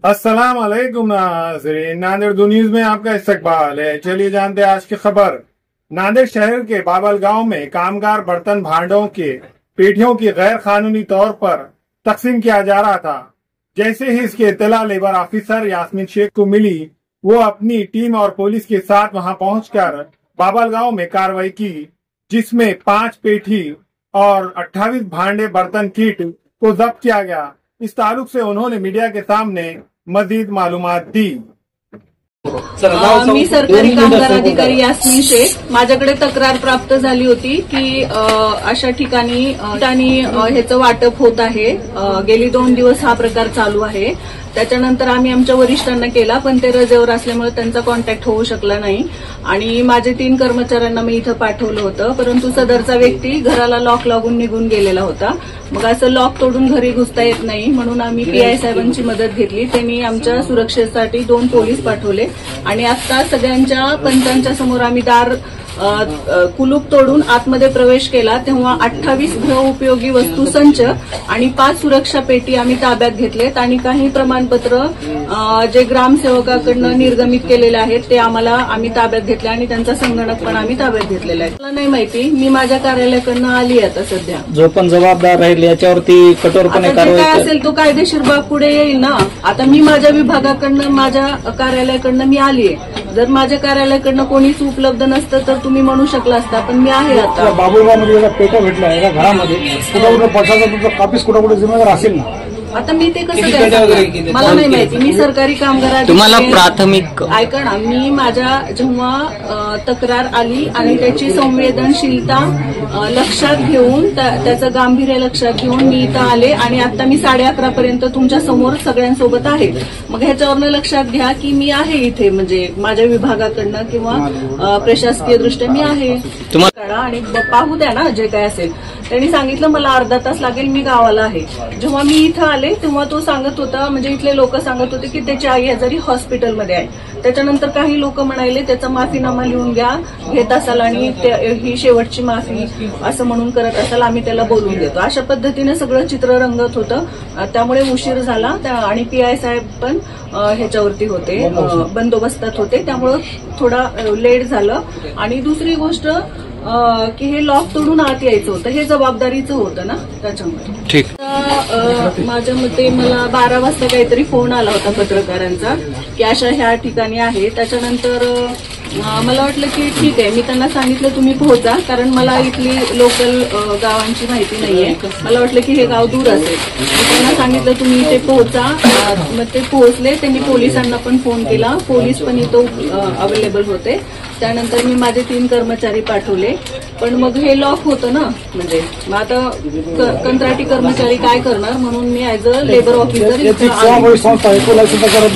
अस्सलाम वालेकुम नाज़रीन, नांदेड़ दो न्यूज में आपका इस्तकबाल है। चलिए जानते हैं आज की खबर। नांदेड़ शहर के बाबल गांव में कामगार बर्तन भांडों के पेटियों की गैर कानूनी तौर पर तकसीम किया जा रहा था। जैसे ही इसकी इत्तला लेबर ऑफिसर यास्मीन शेख को मिली, वो अपनी टीम और पुलिस के साथ वहां पहुंचकर बाबल गांव में कार्रवाई की, जिसमें 5 पेटी और 28 भांडे बर्तन किट को जब्त किया गया। इस ताल्लुक से उन्होंने मीडिया के सामने मजीद मालूमात दी। मी सरकारी कामगार अधिकारी यास्मीन शेख, माझ्याकडे तक्रार प्राप्त झाली होती की अशा ठिकाणी ह्याचं वाटप होत आहे। गेली 2 दिवस हा प्रकार चालू आहे। त्याच्यानंतर आम्ही आमच्या वरिष्ठांना केला, पण ते रजेवर असल्यामुळे त्यांचा कॉन्टॅक्ट होऊ शकला नाही आणि माझे 3 कर्मचाऱ्यांना मी इथं पाठवलं होतं, परंतु सदरचा व्यक्ती घराला लॉक लागून निघून गेलेला होता। मग असं लॉक तोडून घरी घुसता येत नाही, म्हणून आम्ही पीआय साहेबांची मदत घेतली। त्यांनी आमच्या सुरक्षेसाठी 2 पोलीस पाठवले आणि आता सगळ्यांच्या पंचांच्या समोर आम्ही दार कुलूप तोडून आतमध्ये प्रवेश केला, तेव्हा 28 गृहउपयोगी वस्तू संच आणि 5 सुरक्षा पेटी आम्ही ताब्यात घेतलेत आणि काही प्रमाणपत्र जे ग्रामसेवकाकडनं निर्गमित केलेले आहेत ते आम्ही ताब्यात घेतले आणि त्यांचा संगणक पण आम्ही ताब्यात घेतलेला आहे। मला नाही माहिती, मी माझ्या कार्यालयाकडनं आली आता सध्या। जो पण जबाबदार राहील याच्यावरती कठोरपणे कारवाई काय असेल तो कायदेशीर बाब पुढे येईल ना। आता मी माझ्या विभागाकडनं माझ्या कार्यालयाकडनं मी आलीय। जर माझ्या कार्यालयाकडनं कोणीच उपलब्ध नसतं तर तुम्ही म्हणू शकला असता, पण मी आहे आता। बाबुळगावमध्ये पेटा भेटला एका घरामध्ये, कुठं पडसाचा तुमचा कापीस कुठं जिम्मेदार असेल ना। आता मी ते कसं काय, मला नाही माहिती। मी सरकारी कामगार तुम्हाला प्राथमिक ऐका ना, मी माझ्या जेव्हा तक्रार आली आणि त्याची संवेदनशीलता लक्षात घेऊन त्याचं गांभीर्य लक्षात घेऊन मी इथं आले आणि आता मी 11:30 पर्यंत तुमच्या समोर सगळ्यांसोबत आहे। मग ह्याच्यावरनं लक्षात घ्या की मी आहे इथे, म्हणजे माझ्या विभागाकडनं किंवा प्रशासकीय दृष्ट्या मी आहे। तुम्हाला आणि पाहू द्या ना जे काय असेल। त्यांनी सांगितलं मला अर्धा तास लागेल, मी गावाला आहे। जेव्हा मी इथं आले तेव्हा तो सांगत होता, म्हणजे इथले लोक सांगत होते की त्याची आई आजारी हॉस्पिटलमध्ये आहे। त्याच्यानंतर काही लोक म्हणाले त्याचा माफीनामा लिहून घ्या, घेत असाल आणि ही शेवटची माफी असं म्हणून करत असाल, आम्ही त्याला बोलवून देतो। अशा पद्धतीने सगळं चित्र रंगत होतं, त्यामुळे उशीर झाला आणि पीआय साहेब पण ह्याच्यावरती होते, बंदोबस्तात होते, त्यामुळं थोडा लेट झालं। आणि दुसरी गोष्ट की हे लॉक तोडून आत यायचं होतं, हे जबाबदारीचं होतं ना, त्याच्यामुळे ठीक। माझ्या मते मला 12 वाजता काहीतरी फोन आला होता पत्रकारांचा की अशा ह्या ठिकाणी आहे। त्याच्यानंतर मला वाटलं की ठीक आहे, मी त्यांना सांगितलं तुम्ही पोहोचा, कारण मला इथली लोकल गावांची माहिती नाहीये। मला वाटलं की हे गाव दूर असेल, मी त्यांना सांगितलं तुम्ही इथे पोहोचा। मग ते पोहोचले, त्यांनी पोलिसांना पण फोन केला, पोलीस पण इथं अवेलेबल होते। त्यानंतर मी माझे 3 कर्मचारी पाठवले, पण मग हे लॉक होतं ना, म्हणजे मग आता कंत्राटी कर्मचारी काय करणार, म्हणून मी ऍज अ लेबर ऑफिसर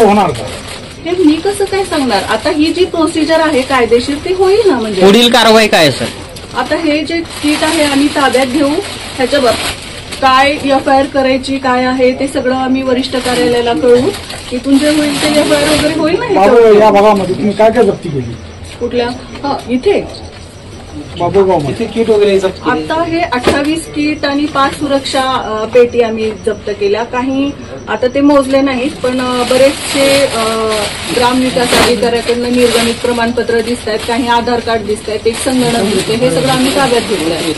होणार का हे मी कसं काय सांगणार। आता ही जी प्रोसिजर आहे कायदेशीर ती होईल ना, म्हणजे पुढील कारवाई काय सर? आता हे जे किट आहे आम्ही ताब्यात घेऊ, ह्याच्यावर काय एफआयआर करायची काय आहे ते सगळं आम्ही वरिष्ठ कार्यालयाला कळवू, इथून जे होईल ते एफआयआर वगैरे होईल ना। या भागामध्ये तुम्ही काय काय जप्ती केली? कुठल्या? इथे बाबुळगाव इथे किट वगैरे आता हे 28 किट आणि 5 सुरक्षा पेटी आम्ही जप्त केल्या। काही आता ते मोजले नाहीत, पण बरेचसे ग्रामविकास अधिकाऱ्याकडनं निर्गमित प्रमाणपत्र दिसत आहेत, काही आधार कार्ड दिसत आहेत, एक संगणक दिसते, हे सगळं आम्ही ताब्यात घेतलं आहे।